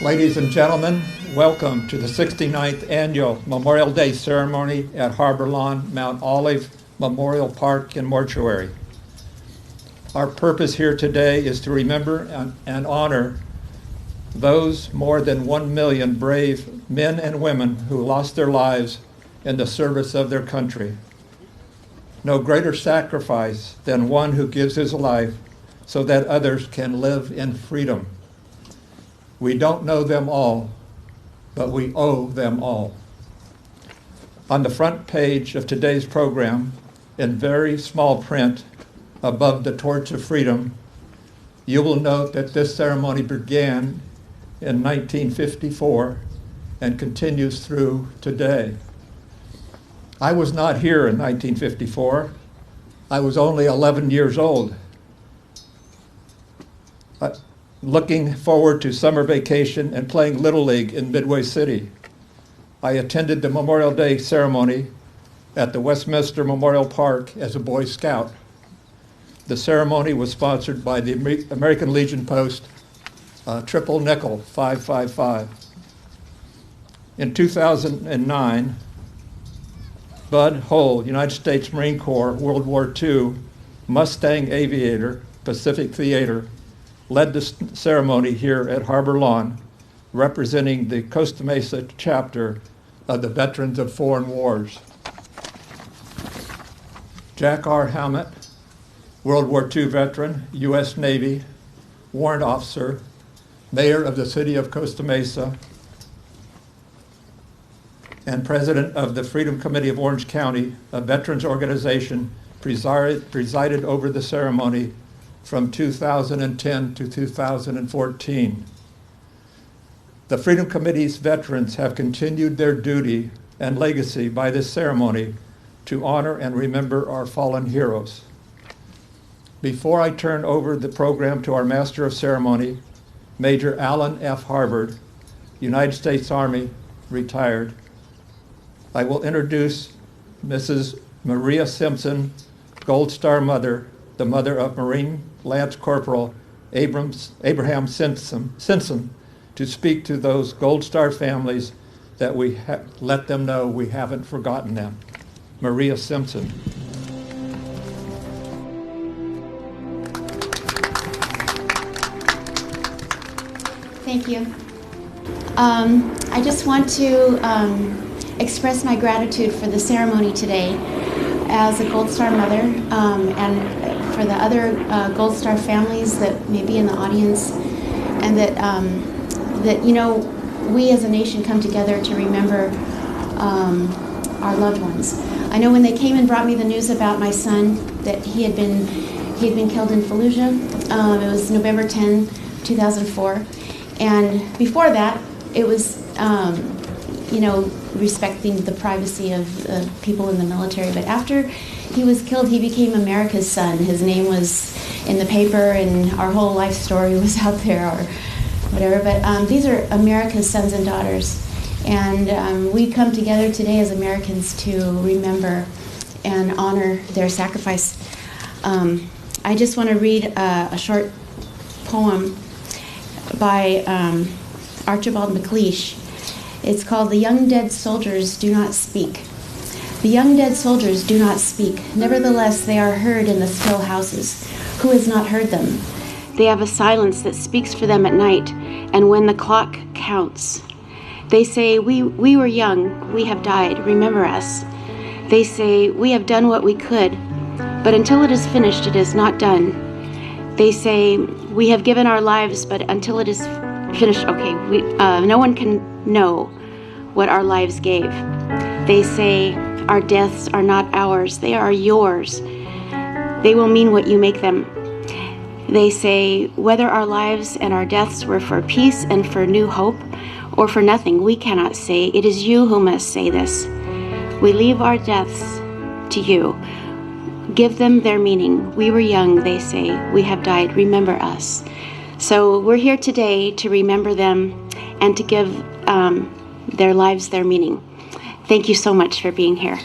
Ladies and gentlemen, welcome to the 69th Annual Memorial Day Ceremony at Harbor Lawn Mount Olive Memorial Park and Mortuary. Our purpose here today is to remember and honor those more than 1 million brave men and women who lost their lives in the service of their country. No greater sacrifice than one who gives his life so that others can live in freedom. We don't know them all, but we owe them all. On the front page of today's program, in very small print above the Torch of Freedom, you will note that this ceremony began in 1954 and continues through today. I was not here in 1954. I was only 11 years old. Looking forward to summer vacation and playing Little League in Midway City. I attended the Memorial Day ceremony at the Westminster Memorial Park as a Boy Scout. The ceremony was sponsored by the American Legion Post Triple Nickel 555. In 2009, Bud Hull, United States Marine Corps, World War II, Mustang Aviator, Pacific Theater, led the ceremony here at Harbor Lawn, representing the Costa Mesa chapter of the Veterans of Foreign Wars. Jack R. Hammett, World War II veteran, U.S. Navy, warrant officer, mayor of the city of Costa Mesa, and president of the Freedom Committee of Orange County, a veterans organization, presided over the ceremony from 2010 to 2014. The Freedom Committee's veterans have continued their duty and legacy by this ceremony to honor and remember our fallen heroes. Before I turn over the program to our Master of Ceremony, Major Alan F. Harvard, United States Army, retired, I will introduce Mrs. Maria Simpson, Gold Star Mother, the mother of Marine Lance Corporal Abraham Simpson, to speak to those Gold Star families that we let them know we haven't forgotten them. Maria Simpson. Thank you. I just want to express my gratitude for the ceremony today as a Gold Star mother, and for the other Gold Star families that may be in the audience, and that we as a nation come together to remember our loved ones. I know when they came and brought me the news about my son that he had been killed in Fallujah. It was November 10, 2004, and before that it was respecting the privacy of people in the military. But after he was killed, he became America's son. His name was in the paper, and our whole life story was out there, or whatever. But these are America's sons and daughters. And we come together today as Americans to remember and honor their sacrifice. I just want to read a short poem by Archibald MacLeish. It's called "The Young Dead Soldiers Do Not Speak." The young dead soldiers do not speak. Nevertheless, they are heard in the still houses. Who has not heard them? They have a silence that speaks for them at night, and when the clock counts. They say, we were young, we have died, remember us. They say, we have done what we could, but until it is finished, it is not done. They say, we have given our lives, but until it is finished, no one can know what our lives gave. They say, our deaths are not ours, they are yours. They will mean what you make them. They say, whether our lives and our deaths were for peace and for new hope, or for nothing, we cannot say. It is you who must say this. We leave our deaths to you. Give them their meaning. We were young, they say. We have died. Remember us. So we're here today to remember them and to give their lives their meaning. Thank you so much for being here.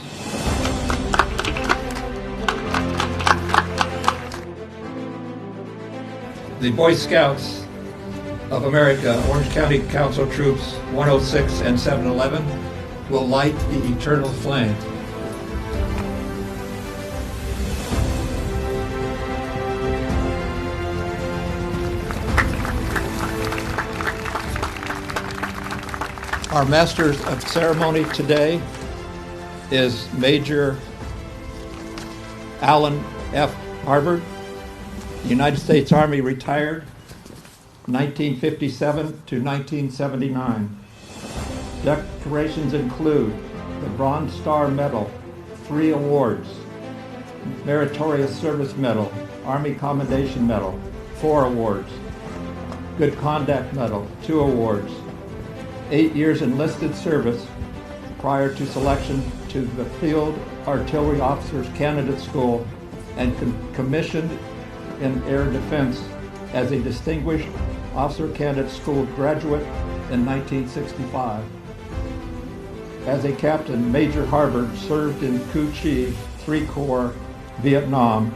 The Boy Scouts of America, Orange County Council Troops 106 and 711 will light the eternal flame. Our Master of Ceremony today is Major Alan F. Harvard, United States Army retired, 1957 to 1979. Decorations include the Bronze Star Medal, 3 awards, Meritorious Service Medal, Army Commendation Medal, 4 awards, Good Conduct Medal, 2 awards, 8 years enlisted service prior to selection to the Field Artillery Officers Candidate School, and commissioned in Air Defense as a Distinguished Officer Candidate School graduate in 1965. As a captain, Major Harvard served in Cu Chi 3 Corps, Vietnam,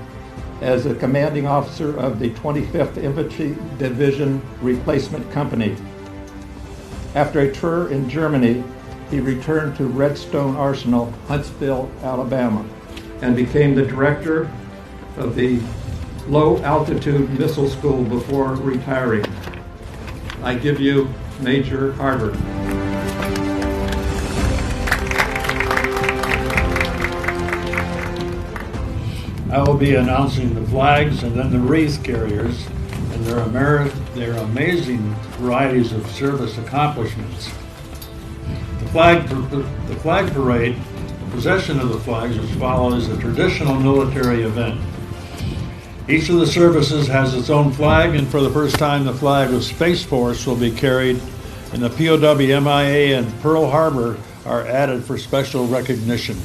as a commanding officer of the 25th Infantry Division Replacement Company. After a tour in Germany, he returned to Redstone Arsenal, Huntsville, Alabama, and became the director of the Low Altitude Missile School before retiring. I give you Major Harvard. I will be announcing the flags and then the wreath carriers and their amazing varieties of service accomplishments. The flag parade, the possession of the flags, which follows a traditional military event. Each of the services has its own flag, and for the first time the flag of Space Force will be carried, and the POW-MIA and Pearl Harbor are added for special recognition.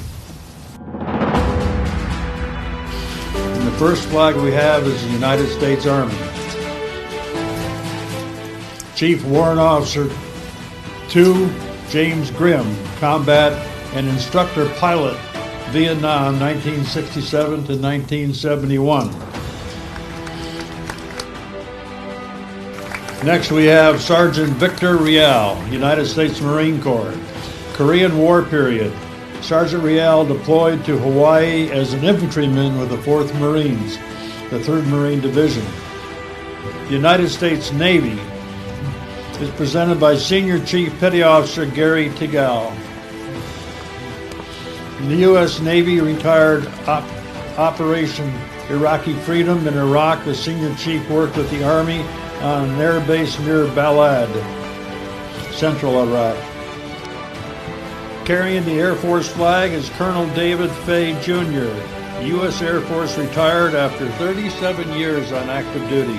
And the first flag we have is the United States Army. Chief Warrant Officer 2, James Grimm, Combat and Instructor Pilot, Vietnam, 1967 to 1971. Next we have Sergeant Victor Rial, United States Marine Corps, Korean War period. Sergeant Rial deployed to Hawaii as an infantryman with the 4th Marines, the 3rd Marine Division. The United States Navy is presented by Senior Chief Petty Officer Gary Tegal. The U.S. Navy retired Operation Iraqi Freedom in Iraq. The Senior Chief worked with the Army on an air base near Balad, central Iraq. Carrying the Air Force flag is Colonel David Fay Jr., U.S. Air Force retired after 37 years on active duty.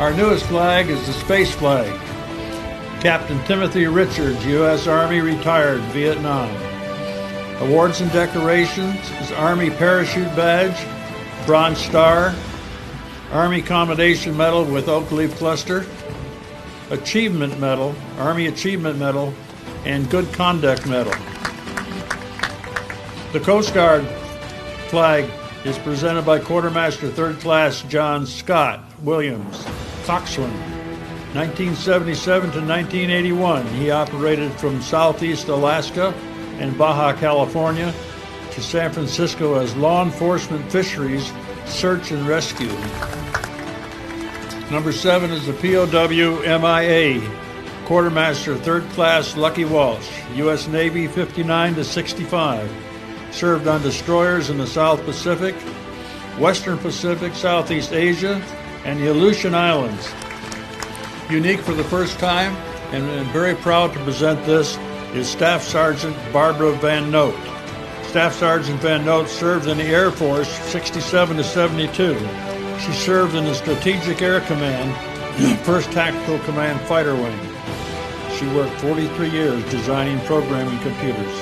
Our newest flag is the space flag. Captain Timothy Richards, U.S. Army retired, Vietnam. Awards and decorations is Army Parachute Badge, Bronze Star, Army Commendation Medal with Oak Leaf Cluster, Achievement Medal, Army Achievement Medal, and Good Conduct Medal. The Coast Guard flag is presented by Quartermaster 3rd Class John Scott Williams, Coxswain. 1977 to 1981, he operated from Southeast Alaska and Baja California to San Francisco as Law Enforcement Fisheries Search and Rescue. Number 7 is the POW-MIA, Quartermaster 3rd Class Lucky Walsh, U.S. Navy 59 to 65. Served on destroyers in the South Pacific, Western Pacific, Southeast Asia, and the Aleutian Islands. Unique for the first time, and I'm very proud to present this, is Staff Sergeant Barbara Van Note. Staff Sergeant Van Note served in the Air Force 67 to 72. She served in the Strategic Air Command, 1st Tactical Command Fighter Wing. She worked 43 years designing programming computers.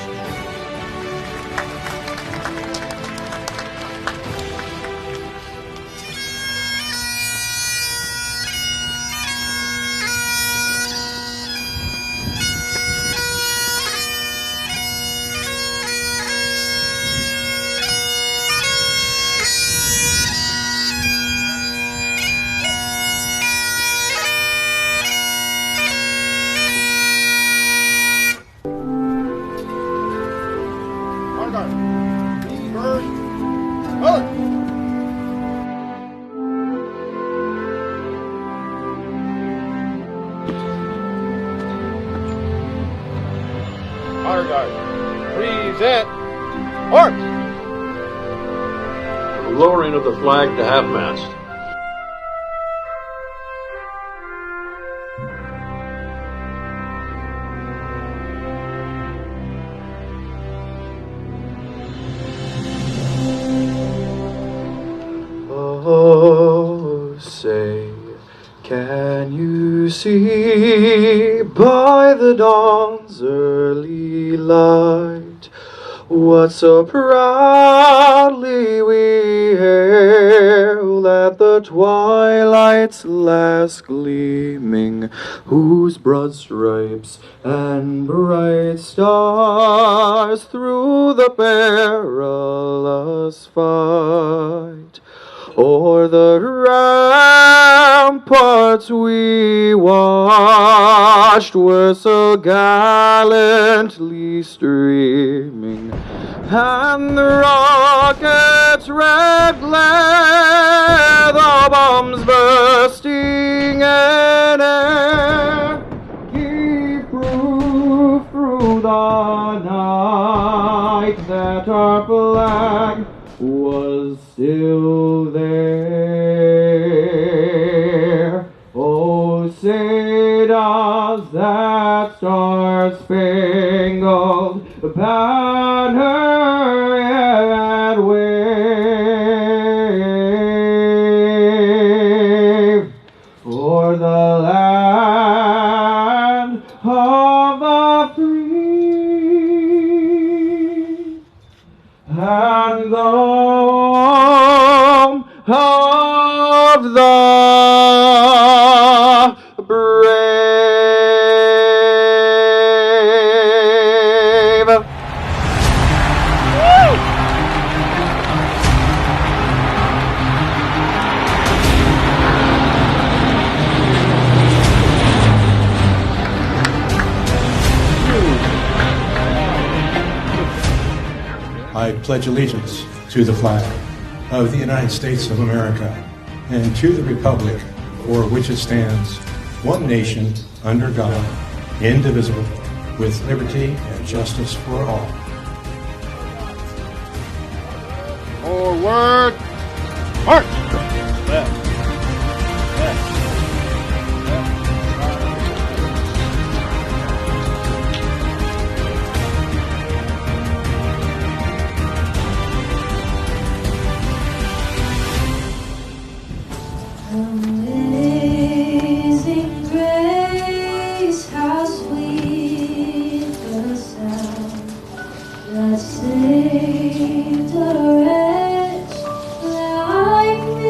Guard. Present. March! Lowering of the flag to half-mast. Oh, say, can you see by the dawn's early light what so proudly we hail at the twilight's last gleaming, whose broad stripes and bright stars through the perilous fight o'er the ramparts we watched were so gallantly streaming, and the rocket's red glare, the bombs bursting in air, give proof through the night that our flag was still there. Oh, say does that star-spangled banner yet wave for the land of the free and the home of the brave. I pledge allegiance to the flag of the United States of America and to the republic for which it stands, one nation, under God, indivisible, with liberty and justice for all. Forward. March! Left. Amazing grace, how sweet the sound that saved a wretch like me.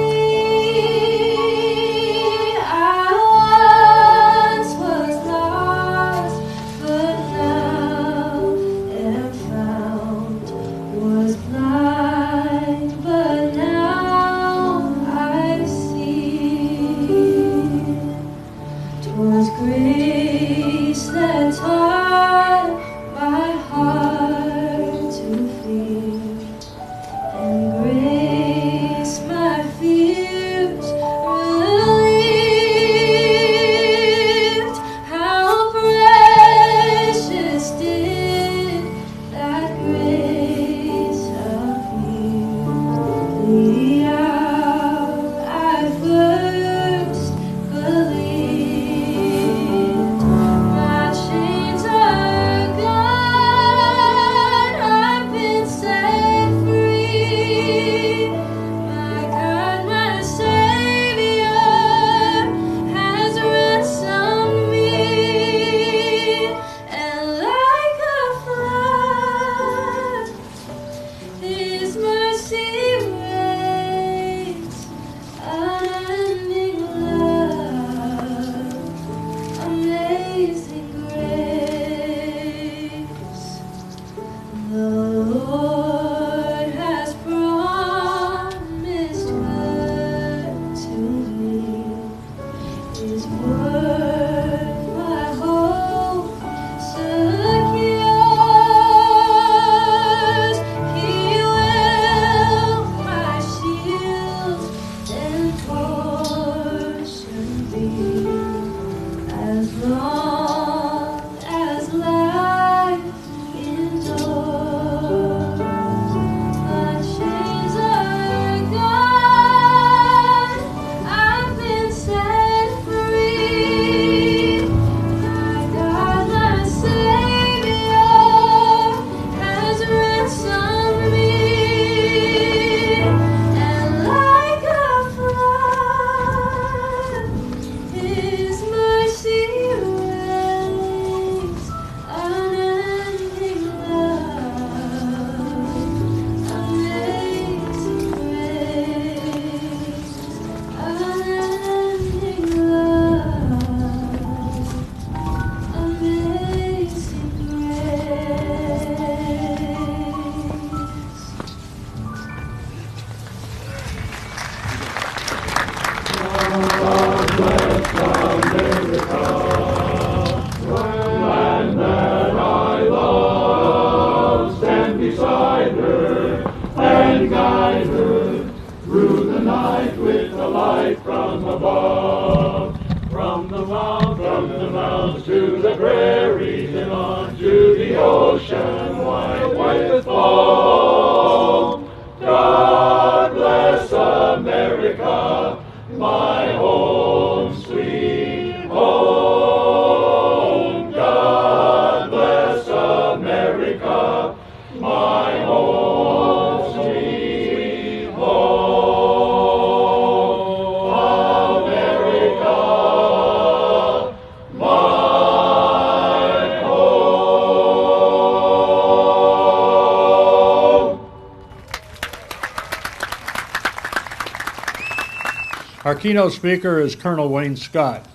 Our keynote speaker is Colonel Wayne Scott,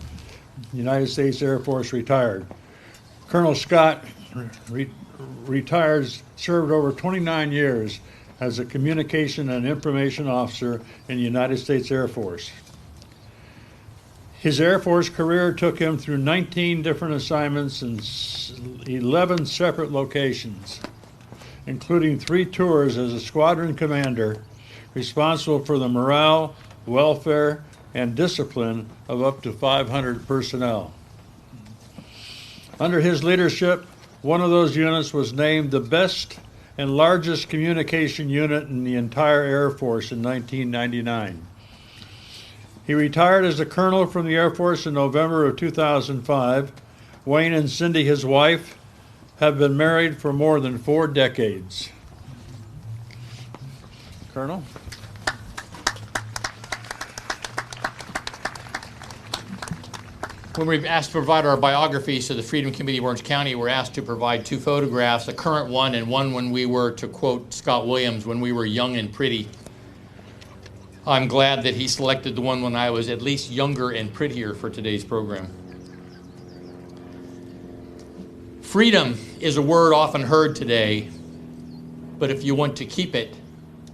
United States Air Force retired. Colonel Scott served over 29 years as a communication and information officer in the United States Air Force. His Air Force career took him through 19 different assignments in 11 separate locations, including 3 tours as a squadron commander responsible for the morale, welfare, and discipline of up to 500 personnel. Under his leadership, one of those units was named the best and largest communication unit in the entire Air Force in 1999. He retired as a colonel from the Air Force in November of 2005. Wayne and Cindy, his wife, have been married for more than 4 decades. Colonel? When we're asked to provide our biographies to the Freedom Committee of Orange County, we're asked to provide 2 photographs, a current one and one when we were, to quote Scott Williams, when we were young and pretty. I'm glad that he selected the one when I was at least younger and prettier for today's program. Freedom is a word often heard today, but if you want to keep it,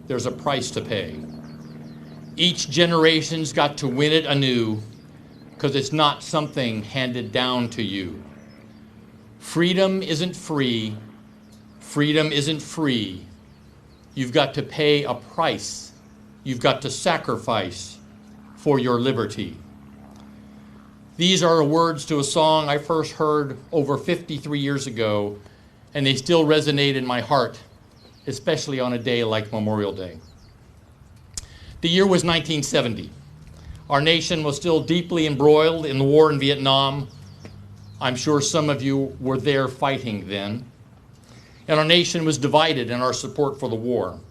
there's a price to pay. Each generation's got to win it anew, because it's not something handed down to you. Freedom isn't free. Freedom isn't free. You've got to pay a price. You've got to sacrifice for your liberty. These are words to a song I first heard over 53 years ago, and they still resonate in my heart, especially on a day like Memorial Day. The year was 1970. Our nation was still deeply embroiled in the war in Vietnam. I'm sure some of you were there fighting then. And our nation was divided in our support for the war.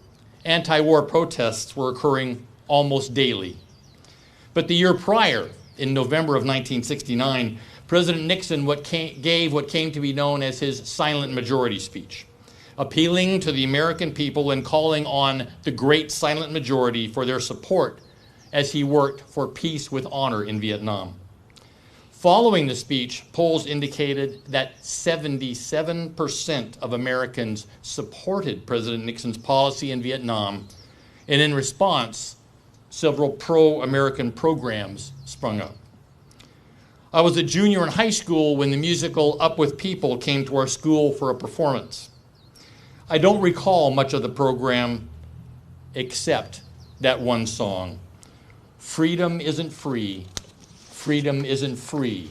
Anti-war protests were occurring almost daily. But the year prior, in November of 1969, President Nixon gave what came to be known as his silent majority speech, appealing to the American people and calling on the great silent majority for their support as he worked for peace with honor in Vietnam. Following the speech, polls indicated that 77% of Americans supported President Nixon's policy in Vietnam, and in response, several pro-American programs sprung up. I was a junior in high school when the musical Up With People came to our school for a performance. I don't recall much of the program except that one song. Freedom isn't free. Freedom isn't free.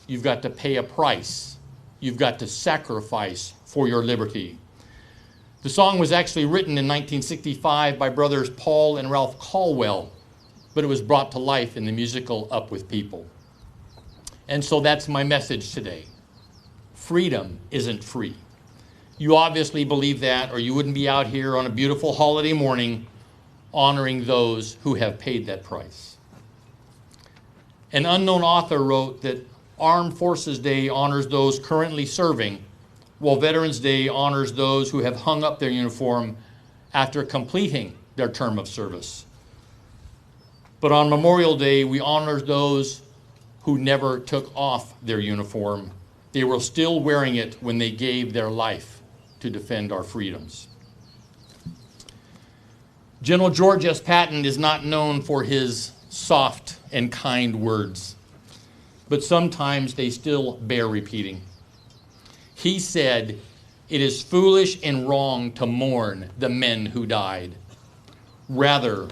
You've got to pay a price. You've got to sacrifice for your liberty. The song was actually written in 1965 by brothers Paul and Ralph Caldwell, but it was brought to life in the musical Up With People. And so that's my message today. Freedom isn't free. You obviously believe that, or you wouldn't be out here on a beautiful holiday morning honoring those who have paid that price. An unknown author wrote that Armed Forces Day honors those currently serving, while Veterans Day honors those who have hung up their uniform after completing their term of service. But on Memorial Day, we honor those who never took off their uniform. They were still wearing it when they gave their life to defend our freedoms. General George S. Patton is not known for his soft and kind words. but sometimes they still bear repeating. He said, "It is foolish and wrong to mourn the men who died. Rather,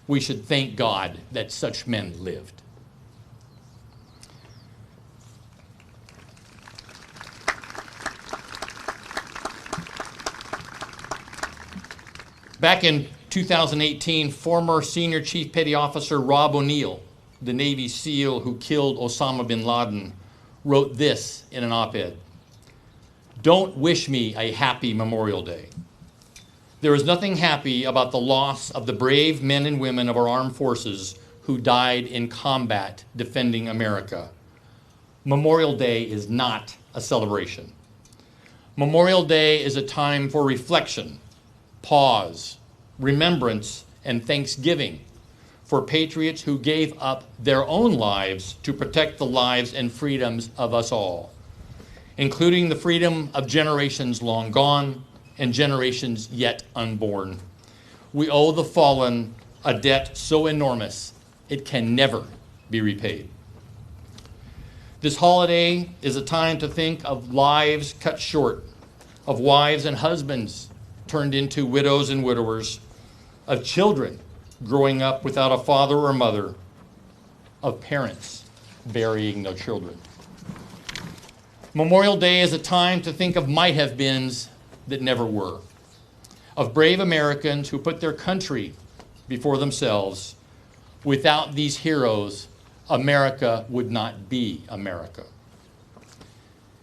we should thank God that such men lived." Back in 2018, former Senior Chief Petty Officer Rob O'Neill, the Navy SEAL who killed Osama bin Laden, wrote this in an op-ed: "Don't wish me a happy Memorial Day. There is nothing happy about the loss of the brave men and women of our armed forces who died in combat defending America. Memorial Day is not a celebration. Memorial Day is a time for reflection, pause, remembrance, and thanksgiving for patriots who gave up their own lives to protect the lives and freedoms of us all, including the freedom of generations long gone and generations yet unborn. We owe the fallen a debt so enormous it can never be repaid." This holiday is a time to think of lives cut short, of wives and husbands turned into widows and widowers, of children growing up without a father or mother, of parents burying their children. Memorial Day is a time to think of might-have-beens that never were, of brave Americans who put their country before themselves. Without these heroes, America would not be America.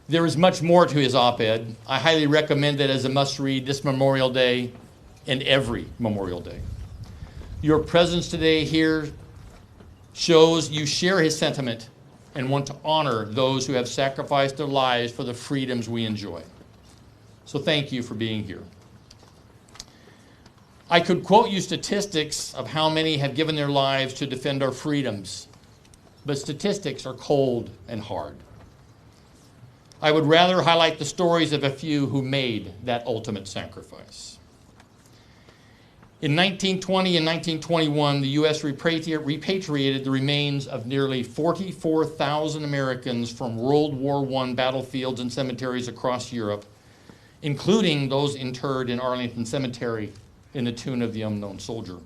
There is much more to his op-ed. I highly recommend it as a must-read this Memorial Day and every Memorial Day. Your presence today here shows you share his sentiment and want to honor those who have sacrificed their lives for the freedoms we enjoy. So thank you for being here. I could quote you statistics of how many have given their lives to defend our freedoms, but statistics are cold and hard. I would rather highlight the stories of a few who made that ultimate sacrifice. In 1920 and 1921, the U.S. repatriated the remains of nearly 44,000 Americans from World War I battlefields and cemeteries across Europe, including those interred in Arlington Cemetery in the Tomb of the Unknown Soldier.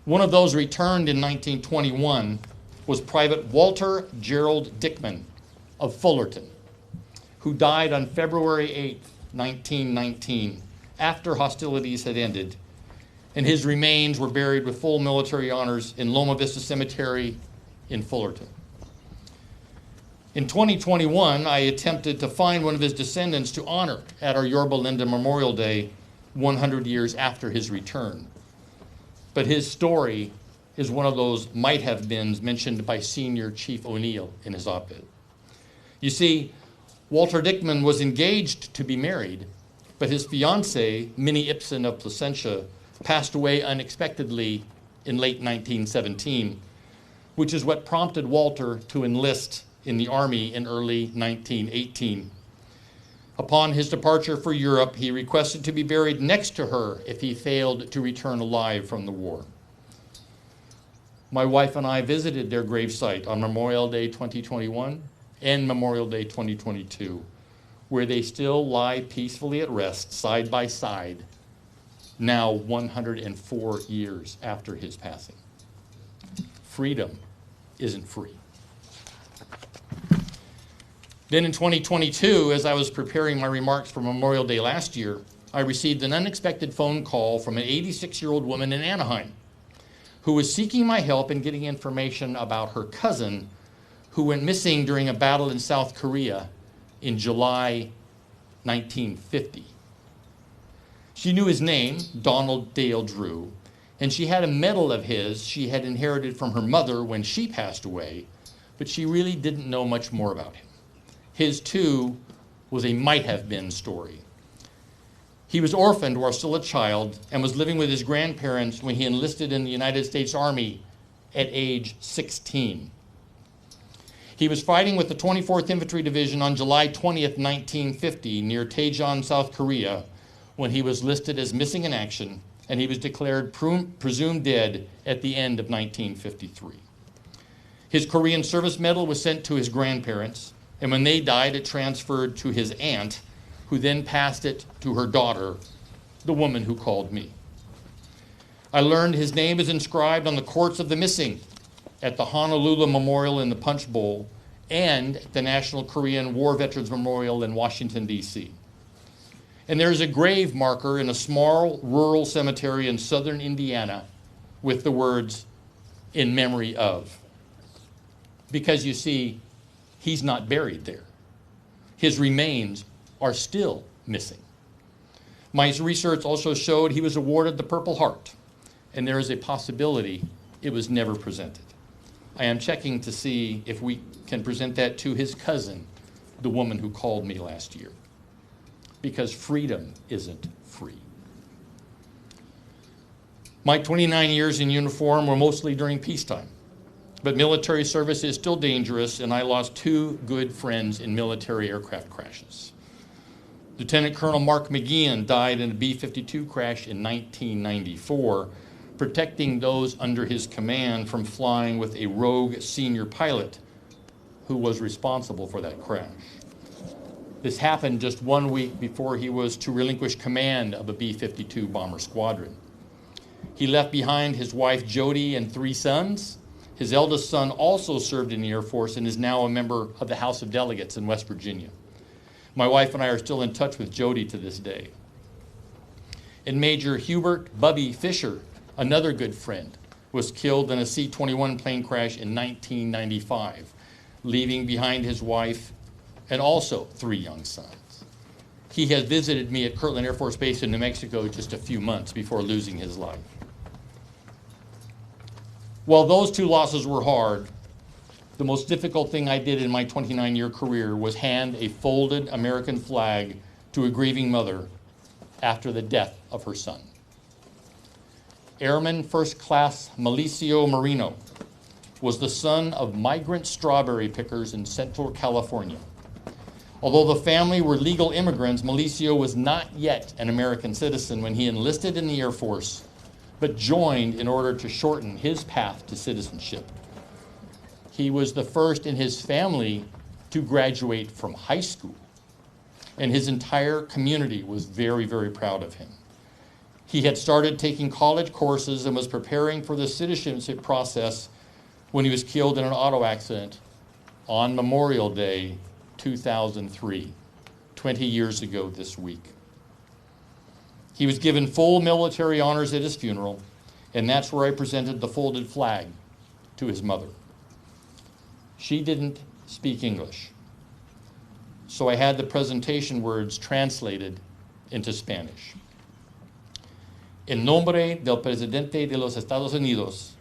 One of those returned in 1921 was Private Walter Gerald Dickman of Fullerton, who died on February 8, 1919, after hostilities had ended, and his remains were buried with full military honors in Loma Vista Cemetery in Fullerton. In 2021, I attempted to find one of his descendants to honor at our Yorba Linda Memorial Day 100 years after his return. But his story is one of those might-have-beens mentioned by Senior Chief O'Neill in his op-ed. You see, Walter Dickman was engaged to be married, but his fiancée, Minnie Ibsen of Placentia, passed away unexpectedly in late 1917, which is what prompted Walter to enlist in the Army in early 1918. Upon his departure for Europe, he requested to be buried next to her if he failed to return alive from the war. My wife and I visited their gravesite on Memorial Day 2021 and Memorial Day 2022, where they still lie peacefully at rest, side by side, now 104 years after his passing. Freedom isn't free. Then in 2022, as I was preparing my remarks for Memorial Day last year, I received an unexpected phone call from an 86-year-old woman in Anaheim who was seeking my help in getting information about her cousin who went missing during a battle in South Korea in July 1950. She knew his name, Donald Dale Drew, and she had a medal of his she had inherited from her mother when she passed away, but she really didn't know much more about him. His, too, was a might-have-been story. He was orphaned while still a child and was living with his grandparents when he enlisted in the United States Army at age 16. He was fighting with the 24th Infantry Division on July 20th, 1950, near Daejeon, South Korea, when he was listed as missing in action, and he was declared presumed dead at the end of 1953. His Korean Service Medal was sent to his grandparents, and when they died, it transferred to his aunt, who then passed it to her daughter, the woman who called me. I learned his name is inscribed on the Courts of the Missing at the Honolulu Memorial in the Punch Bowl and the National Korean War Veterans Memorial in Washington, D.C. And there is a grave marker in a small rural cemetery in southern Indiana with the words, "In memory of." Because you see, he's not buried there. His remains are still missing. My research also showed he was awarded the Purple Heart, and there is a possibility it was never presented. I am checking to see if we can present that to his cousin, the woman who called me last year. Because freedom isn't free. My 29 years in uniform were mostly during peacetime, but military service is still dangerous, and I lost 2 good friends in military aircraft crashes. Lieutenant Colonel Mark McGeehan died in a B-52 crash in 1994, protecting those under his command from flying with a rogue senior pilot who was responsible for that crash. This happened just 1 week before he was to relinquish command of a B-52 bomber squadron. He left behind his wife Jody and 3 sons. His eldest son also served in the Air Force and is now a member of the House of Delegates in West Virginia. My wife and I are still in touch with Jody to this day. And Major Hubert Bubby Fisher, another good friend, was killed in a C-21 plane crash in 1995, leaving behind his wife and also 3 young sons. He had visited me at Kirtland Air Force Base in New Mexico just a few months before losing his life. While those 2 losses were hard, the most difficult thing I did in my 29-year career was hand a folded American flag to a grieving mother after the death of her son. Airman First Class Malicio Marino was the son of migrant strawberry pickers in Central California. Although the family were legal immigrants, Malicio was not yet an American citizen when he enlisted in the Air Force, but joined in order to shorten his path to citizenship. He was the first in his family to graduate from high school, and his entire community was very, very proud of him. He had started taking college courses and was preparing for the citizenship process when he was killed in an auto accident on Memorial Day 2003, 20 years ago this week. He was given full military honors at his funeral, and that's where I presented the folded flag to his mother. She didn't speak English, so I had the presentation words translated into Spanish. En nombre del presidente de los Estados Unidos,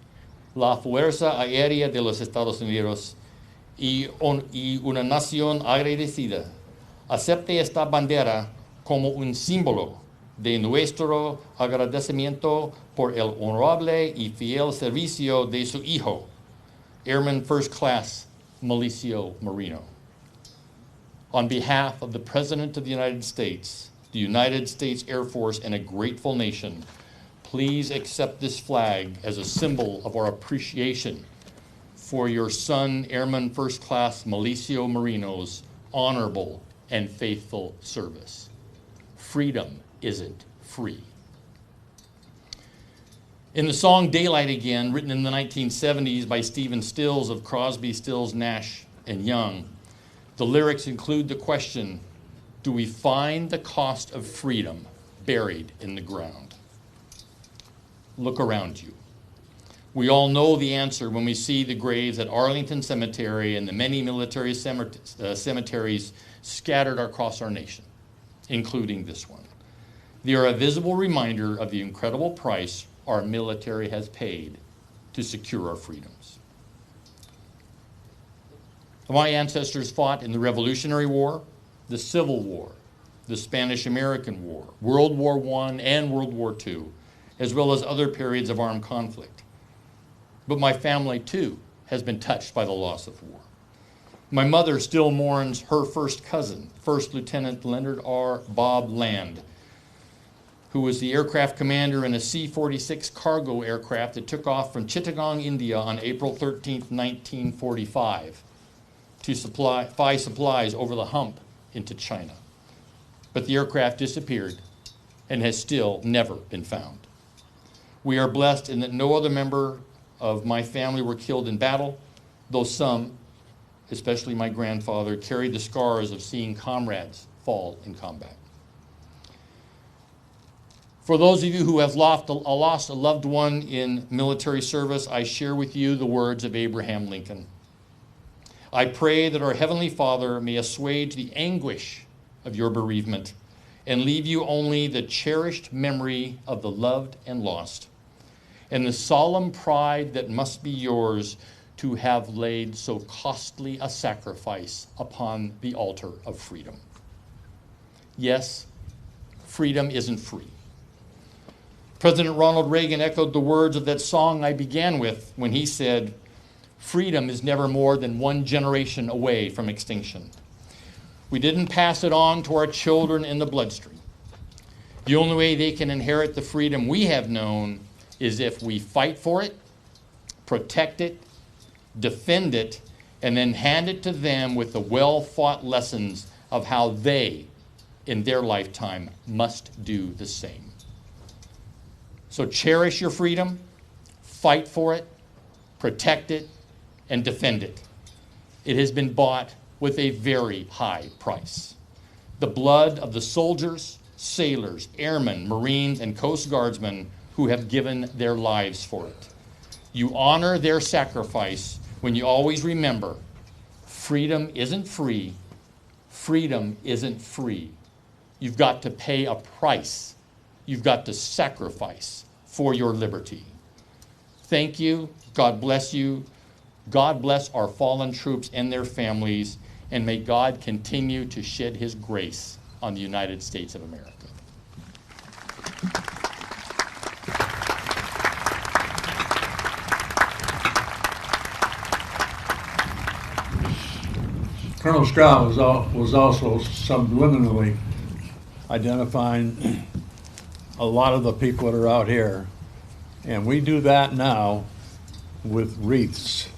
la Fuerza Aérea de los Estados Unidos y una nación agradecida, acepte esta bandera como un símbolo de nuestro agradecimiento por el honorable y fiel servicio de su hijo, Airman First Class Malicio Marino. On behalf of the President of the United States Air Force, and a grateful nation, please accept this flag as a symbol of our appreciation for your son, Airman First Class Malicio Marino's honorable and faithful service. Freedom isn't free. In the song Daylight Again, written in the 1970s by Stephen Stills of Crosby, Stills, Nash and Young, the lyrics include the question, do we find the cost of freedom buried in the ground? Look around you. We all know the answer when we see the graves at Arlington Cemetery and the many military cemeteries scattered across our nation, including this one. They are a visible reminder of the incredible price our military has paid to secure our freedoms. My ancestors fought in the Revolutionary War, the Civil War, the Spanish-American War, World War I and World War II, as well as other periods of armed conflict. But my family, too, has been touched by the loss of war. My mother still mourns her first cousin, First Lieutenant Leonard R. Bob Land, who was the aircraft commander in a C-46 cargo aircraft that took off from Chittagong, India on April 13, 1945 to supply supplies over the hump into China. But the aircraft disappeared and has still never been found. We are blessed in that no other member of my family were killed in battle, though some, especially my grandfather, carried the scars of seeing comrades fall in combat. For those of you who have lost a loved one in military service, I share with you the words of Abraham Lincoln. I pray that our Heavenly Father may assuage the anguish of your bereavement and leave you only the cherished memory of the loved and lost, and the solemn pride that must be yours to have laid so costly a sacrifice upon the altar of freedom. Yes, freedom isn't free. President Ronald Reagan echoed the words of that song I began with when he said, "Freedom is never more than one generation away from extinction." We didn't pass it on to our children in the bloodstream. The only way they can inherit the freedom we have known is if we fight for it, protect it, defend it, and then hand it to them with the well-fought lessons of how they, in their lifetime, must do the same. So cherish your freedom, fight for it, protect it, and defend it. It has been bought with a very high price. The blood of the soldiers, sailors, airmen, Marines, and Coast Guardsmen who have given their lives for it. You honor their sacrifice when you always remember, freedom isn't free, freedom isn't free. You've got to pay a price. You've got to sacrifice for your liberty. Thank you. God bless you. God bless our fallen troops and their families, and may God continue to shed his grace on the United States of America. Colonel Stroud was also subliminally identifying a lot of the people that are out here, and we do that now with wreaths.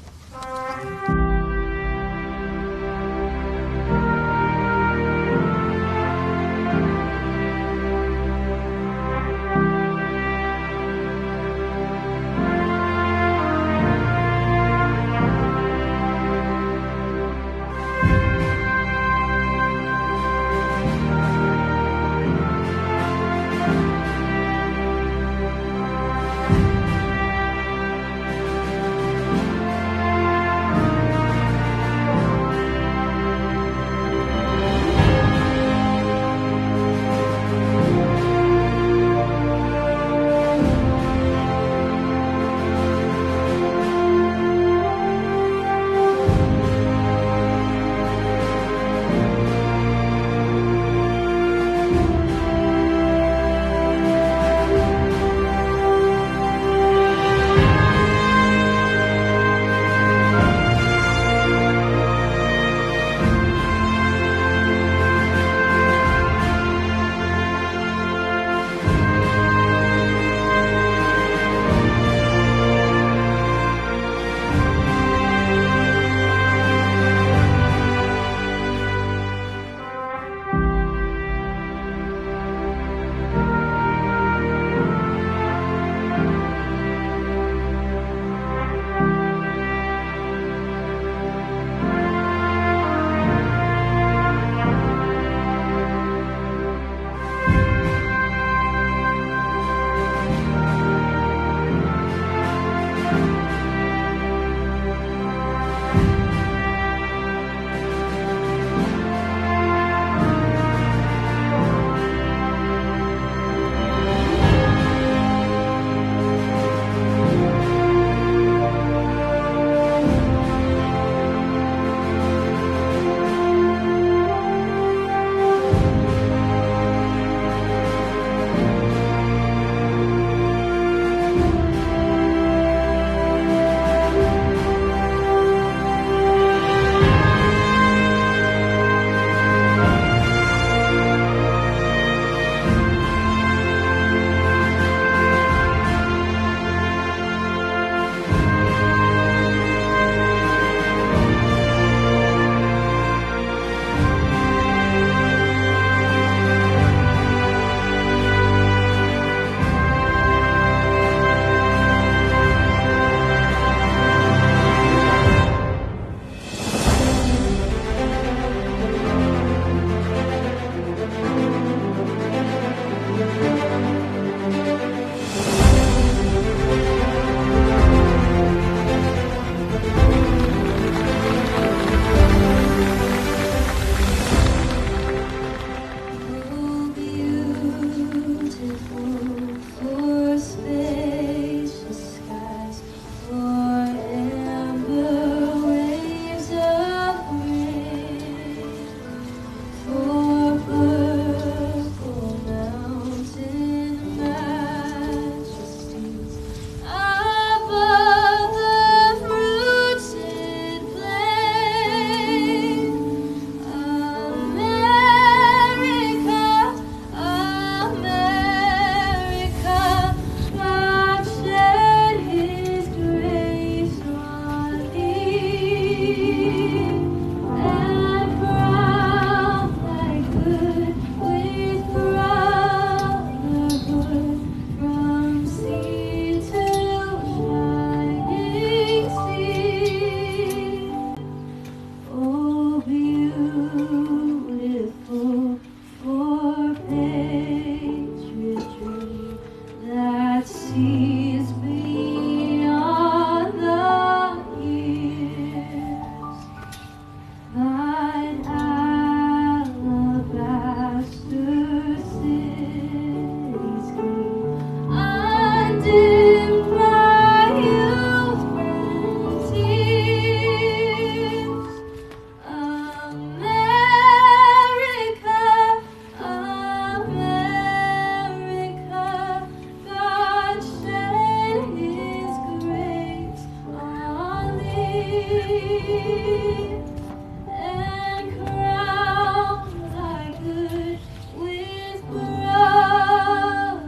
and crown thy good with brotherhood.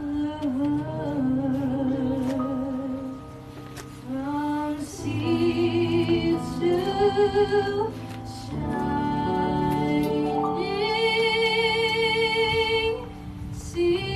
From seas to shining sea.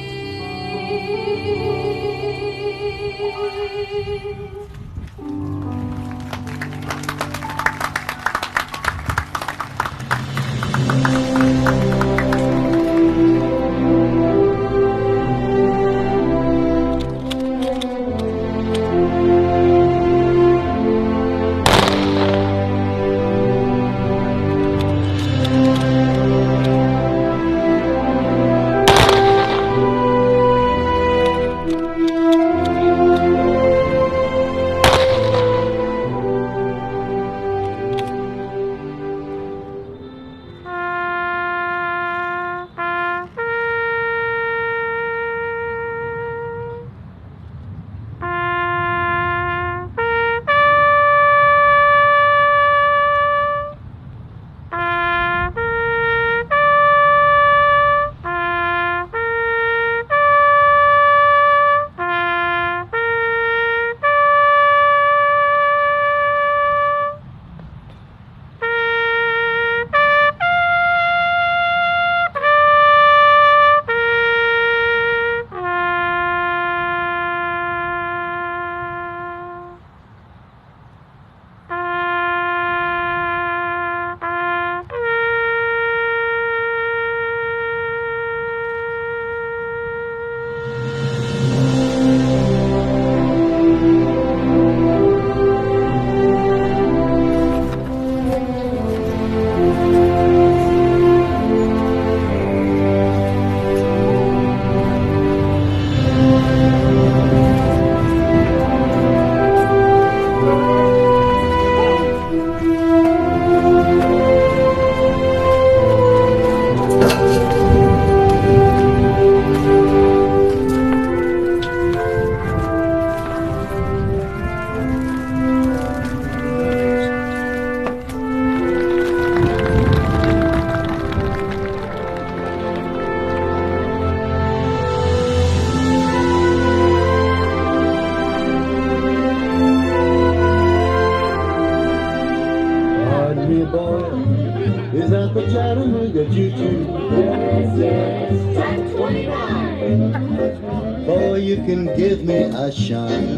Is that the Chattanooga choo-choo? Yes, yes, track 29. Boy, you can give me a shine.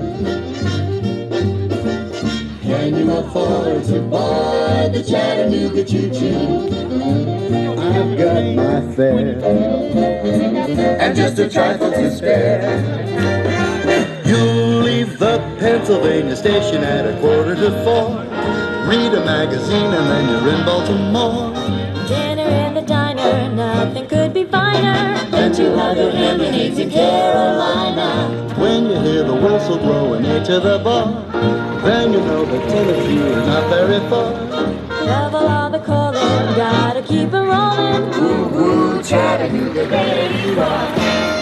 Can you afford to buy the Chattanooga choo-choo? I've got my fare and just a trifle to spare. You'll leave the Pennsylvania station at 3:45. Read a magazine and then you're in Baltimore. Dinner in the diner, nothing could be finer than to hug a lemonade in Carolina. When you hear the whistle blowing into the bar, then you know that Tennessee is not very far. Shovel all the coal in, gotta keep it rolling. Woo-woo, Chattanooga, there you are.